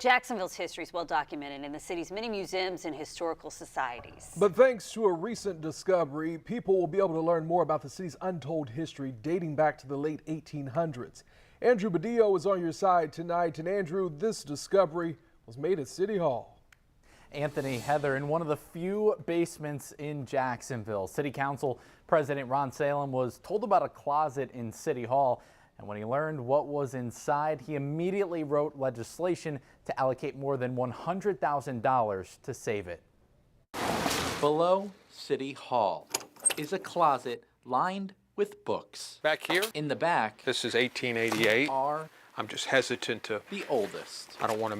Jacksonville's history is well documented in the city's many museums and historical societies. But thanks to a recent discovery, people will be able to learn more about the city's untold history dating back to the late 1800s. Andrew Badillo is on your side tonight. And Andrew, this discovery was made at City Hall. Anthony, Heather, in one of the few basements in Jacksonville, City Council President Ron Salem was told about a closet in City Hall. And when he learned what was inside, he immediately wrote legislation to allocate more than $100,000 to save it. Below City Hall is a closet lined with books. Back here, In the back, this is 1888. are I'm just hesitant to, the oldest. I don't want to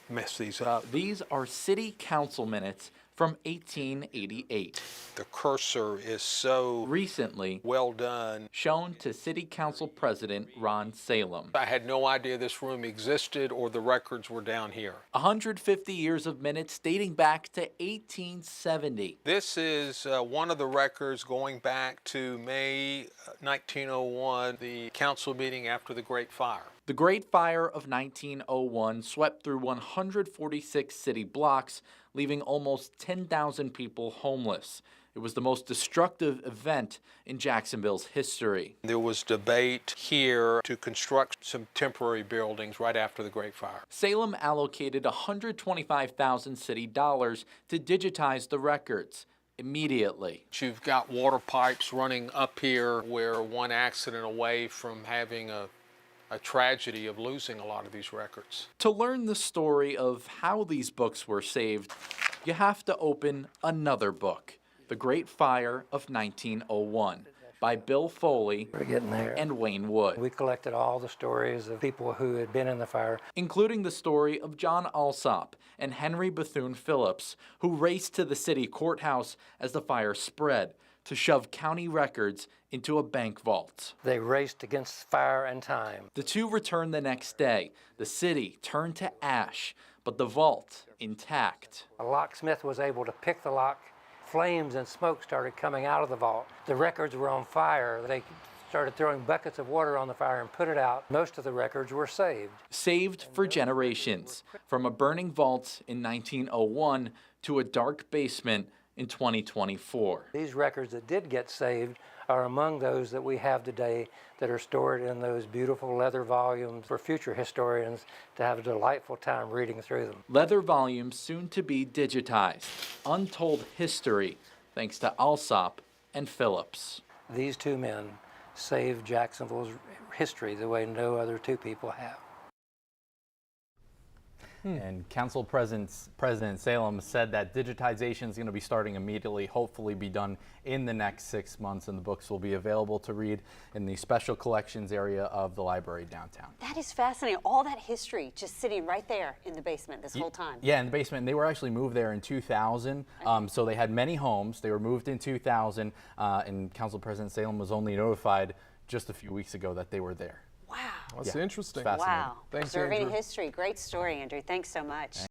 mess these up. These are City Council minutes from 1888. The cursor is so Recently well done. shown to City Council President Ron Salem. I had no idea this room existed or the records were down here. 150 years of minutes dating back to 1870. This is one of the records going back to May 1901, the council meeting after the Great Fire. The Great Fire of 1901 swept through 146 city blocks, leaving almost 10,000 people homeless. It was the most destructive event in Jacksonville's history. There was debate here to construct some temporary buildings right after the Great Fire. Salem allocated $125,000 city dollars to digitize the records immediately. You've got water pipes running up here. We're one accident away from having a tragedy of losing a lot of these records. To learn the story of how these books were saved, you have to open another book, The Great Fire of 1901, by Bill Foley We're getting there. and Wayne Wood, We collected all the stories of people who had been in the fire. including the story of John Alsop and Henry Bethune Phillips, who raced to the city courthouse as the fire spread to shove county records into a bank vault. They raced against fire and time. The two returned the next day. The city turned to ash, but the vault intact. A locksmith was able to pick the lock. Flames and smoke started coming out of the vault. The records were on fire. They started throwing buckets of water on the fire and put it out. Most of the records were saved. Saved for generations, from a burning vault in 1901 to a dark basement in 2024. These records that did get saved are among those that we have today that are stored in those beautiful leather volumes for future historians to have a delightful time reading through them. Leather volumes soon to be digitized. Untold history, thanks to Alsop and Phillips. These two men saved Jacksonville's history the way no other two people have. And Council President Salem said that digitization is going to be starting immediately, hopefully be done in the next 6 months, and the books will be available to read in the special collections area of the library downtown. That is fascinating. All that history just sitting right there in the basement this whole time. Yeah, in the basement. And they were actually moved there in 2000. So they had many homes. They were moved in 2000, and Council President Salem was only notified just a few weeks ago that they were there. Wow. That's interesting. Fascinating. Wow. Thanks, Preserving Andrew. history. Great story, Andrew. Thanks so much.